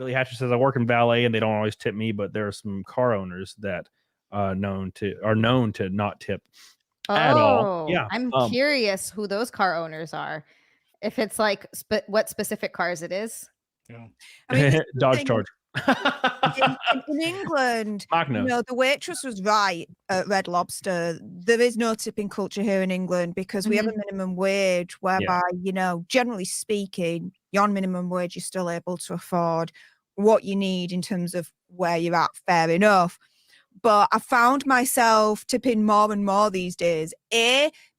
Billy Hatcher says I work in valet and they don't always tip me, but there are some car owners that are known to not tip at all. Yeah. I'm curious who those car owners are. If it's like what specific cars it is. Yeah. I mean, Dodge Charger. in England, Magnus. you know, the waitress was right at Red Lobster. There is no tipping culture here in England because we have a minimum wage whereby, you know, generally speaking, you're on minimum wage, you're still able to afford what you need in terms of where you're at, fair enough. But I found myself tipping more and more these days,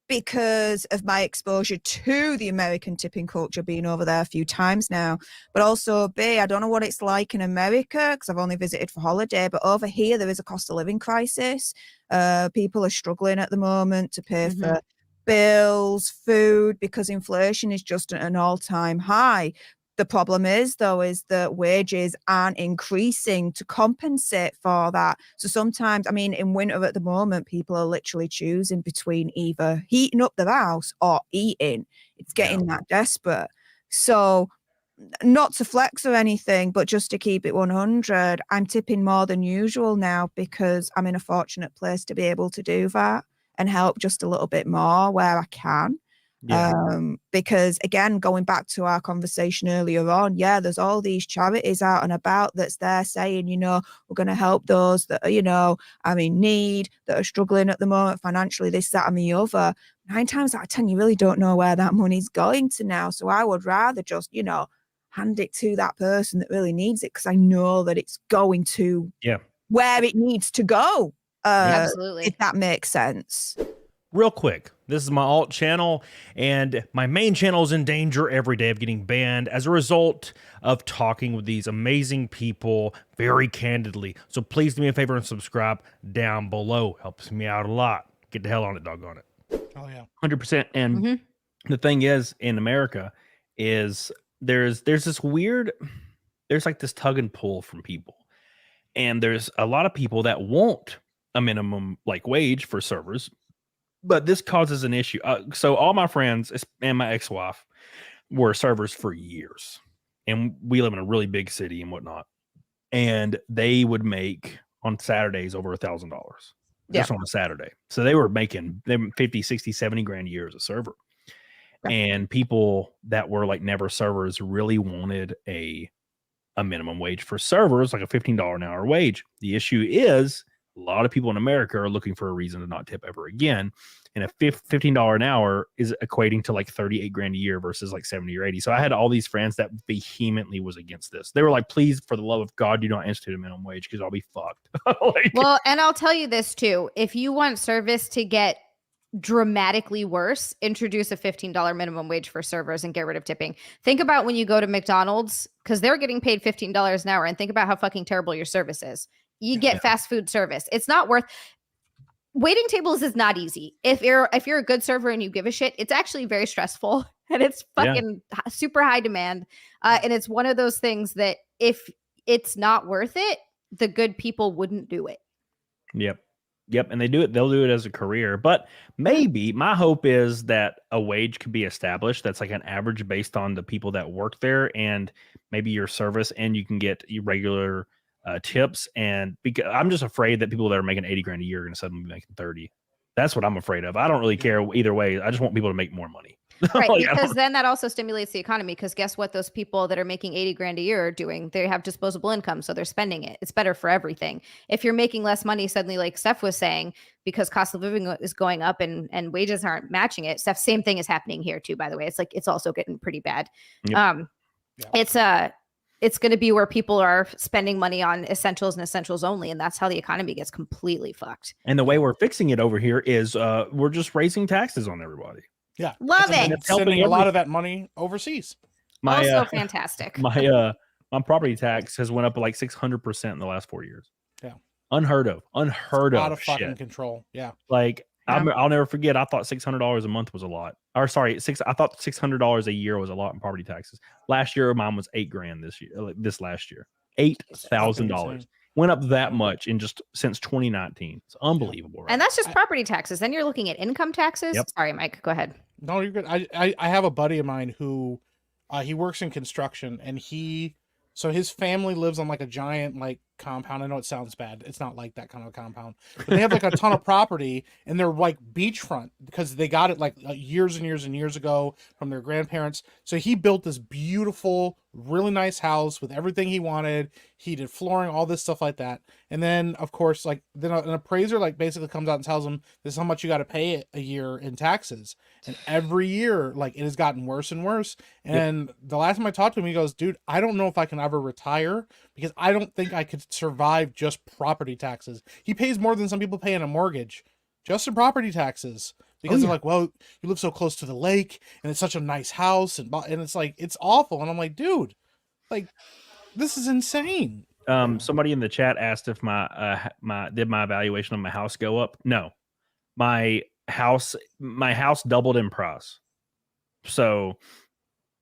because of my exposure to the American tipping culture, being over there a few times now, but also B, I don't know what it's like in America because I've only visited for holiday, but over here there is a cost of living crisis. People are struggling at the moment to pay for bills, food, because inflation is just at an all-time high. The problem is, though, is that wages aren't increasing to compensate for that. So sometimes, I mean, in winter at the moment, people are literally choosing between either heating up their house or eating. It's getting that desperate. So not to flex or anything, but just to keep it 100, I'm tipping more than usual now because I'm in a fortunate place to be able to do that and help just a little bit more where I can. Because again, going back to our conversation earlier on, there's all these charities out and about that's there saying, you know, we're going to help those that are, you know, are in need, that are struggling at the moment financially, this, that, and the other. 9 times out of 10, you really don't know where that money's going to now. So I would rather just, you know, hand it to that person that really needs it because I know that it's going to where it needs to go. Absolutely. If that makes sense. Real quick, this is my alt channel, and my main channel is in danger every day of getting banned as a result of talking with these amazing people very candidly. So please do me a favor and subscribe down below. Helps me out a lot. Get the hell on it, doggone it. Oh, yeah. 100%. And the thing is, in America, is there's this weird, there's like this tug and pull from people. And there's a lot of people that want a minimum like wage for servers, but this causes an issue. So all my friends and my ex-wife were servers for years, and we live in a really big city and whatnot. And they would make on Saturdays over $1,000 just on a Saturday. So they were making 50, 60, 70 grand a year as a server. And people that were like never servers really wanted a minimum wage for servers, like a $15 an hour wage. The issue is a lot of people in America are looking for a reason to not tip ever again. And a $15 an hour is equating to like 38 grand a year versus like 70 or 80. So I had all these friends that vehemently was against this. They were like, please, for the love of God, do not institute a minimum wage because I'll be fucked. Well, and I'll tell you this too. If you want service to get dramatically worse, introduce a $15 minimum wage for servers and get rid of tipping. Think about when you go to McDonald's, because they're getting paid $15 an hour, and think about how fucking terrible your service is. You get fast food service. It's not worth. Waiting tables is not easy. If you're a good server and you give a shit, it's actually very stressful and it's fucking super high demand. And it's one of those things that if it's not worth it, the good people wouldn't do it. Yep. And they'll do it as a career. But maybe my hope is that a wage could be established that's like an average based on the people that work there and maybe your service, and you can get your regular tips. And because I'm just afraid that people that are making 80 grand a year are going to suddenly be making 30. That's what I'm afraid of. I don't really care either way. I just want people to make more money. Right, because then that also stimulates the economy, because guess what those people that are making 80 grand a year are doing? They have disposable income, so they're spending it. It's better for everything. If you're making less money suddenly, like Steph was saying, because cost of living is going up and wages aren't matching it. Steph, same thing is happening here too, by the way. It's like, it's also getting pretty bad. It's going to be where people are spending money on essentials and essentials only, and that's how the economy gets completely fucked. And the way we're fixing it over here is we're just raising taxes on everybody. Yeah. Love it. It's sending a lot of that money overseas. Also fantastic. My property tax has went up like 600% in the last 4 years. Yeah. Unheard of. A lot of fucking shit. control. Yeah. Like I'll never forget. I thought $600 a month was a lot. Or sorry, I thought $600 a year was a lot in property taxes. Last year, mine was $8 grand this year. This last year, $8,000 went up that much in just since 2019. It's unbelievable. Right? And that's just property taxes. Then you're looking at income taxes. Yep. Sorry, Mike, go ahead. No, you're good. I have a buddy of mine who he works in construction, and he So his family lives on like a giant like compound. I know it sounds bad. It's not like that kind of a compound, but they have like a ton of property, and they're like beachfront because they got it like years and years and years ago from their grandparents. So he built this beautiful, really nice house with everything he wanted. He did flooring, all this stuff like that. And then of course, like then an appraiser like basically comes out and tells him this is how much you got to pay a year in taxes. And every year, like it has gotten worse and worse. And the last time I talked to him, he goes, dude, I don't know if I can ever retire because I don't think I could survive just property taxes. He pays more than some people pay in a mortgage just in property taxes because they're like, well, you live so close to the lake and it's such a nice house. And it's like, it's awful. And I'm like, dude, like, this is insane. Somebody in the chat asked if my evaluation of my house go up. No, my house doubled in price. So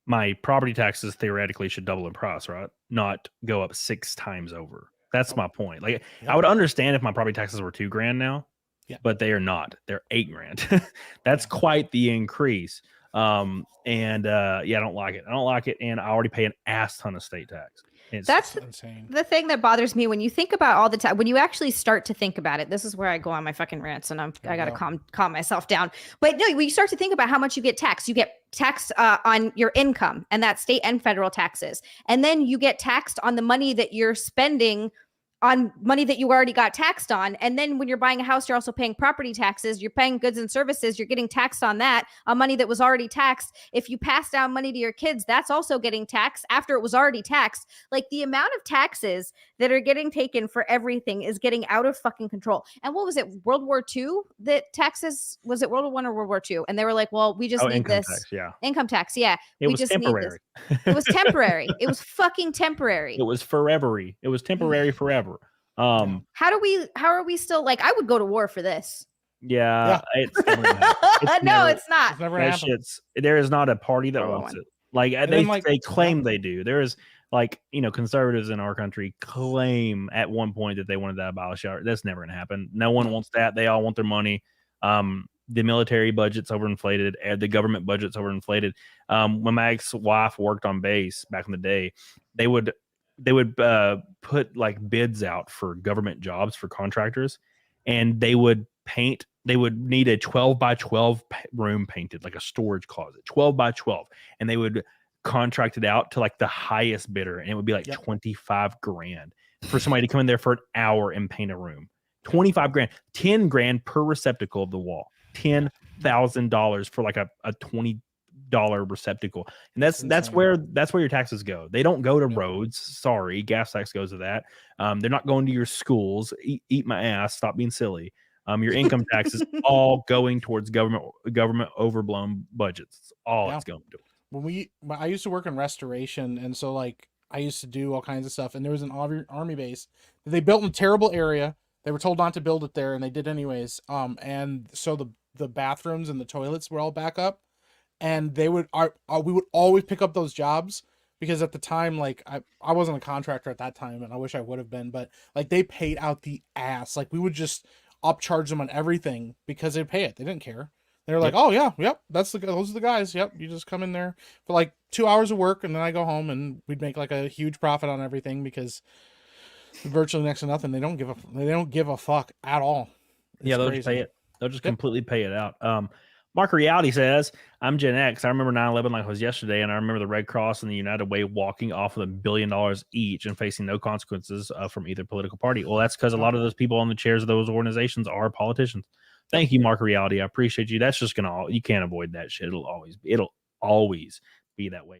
my property taxes theoretically should double in price, right? Not go up 6 times over. That's my point. Like I would understand if my property taxes were $2,000 now, but they are not. They're $8,000. That's quite the increase. I don't like it. I don't like it, and I already pay an ass ton of state tax. That's insane. The thing that bothers me when you think about all the time, when you actually start to think about it, this is where I go on my fucking rants, and I got to calm myself down. But no, when you start to think about how much you get taxed on your income, and that's state and federal taxes. And then you get taxed on the money that you're spending on money that you already got taxed on. And then when you're buying a house, you're also paying property taxes. You're paying goods and services. You're getting taxed on that, on money that was already taxed. If you pass down money to your kids, that's also getting taxed after it was already taxed. Like the amount of taxes that are getting taken for everything is getting out of fucking control. And what was it? World War II that taxes, was it World War I or World War II? And they were like, well, we just need this income tax. Yeah. It was temporary. It was temporary. It was fucking temporary. It was forever. It was temporary forever. How are we still like, I would go to war for this. It's not. It's never happened. There is not a party that wants it. Like they claim they do. There is conservatives in our country claim at one point that they wanted to abolish it. That's never gonna happen. No one wants that. They all want their money. The military budget's overinflated, the government budget's overinflated. When my ex-wife worked on base back in the day, they would put like bids out for government jobs for contractors, and they would need a 12 by 12 room painted, like a storage closet, 12 by 12. And they would contract it out to like the highest bidder. And it would be like $25,000 for somebody to come in there for an hour and paint a room. $25,000, $10,000 per receptacle of the wall, $10,000 for like a $20 receptacle. And that's where your taxes go. They don't go to roads. Sorry, gas tax goes to that. They're not going to your schools. Eat my ass. Stop being silly. Your income tax is all going towards government overblown budgets. It's all it's going to. I used to work in restoration, and so like I used to do all kinds of stuff. And there was an army base that they built in a terrible area. They were told not to build it there, and they did anyways. And so the bathrooms and the toilets were all back up. And we would always pick up those jobs because at the time, like I wasn't a contractor at that time, and I wish I would have been, but like they paid out the ass. Like we would just upcharge them on everything because they'd pay it. They didn't care. They were like, oh yeah, yep, those are the guys. Yep, you just come in there for like 2 hours of work, and then I go home, and we'd make like a huge profit on everything because virtually next to nothing. They don't give a fuck at all. They'll just pay it. They'll just completely pay it out. Mark Reality says, I'm Gen X. I remember 9/11 like it was yesterday, and I remember the Red Cross and the United Way walking off with $1 billion each and facing no consequences from either political party. Well, that's because a lot of those people on the chairs of those organizations are politicians. Thank you, Mark Reality. I appreciate you. That's just you can't avoid that shit. It'll always be that way.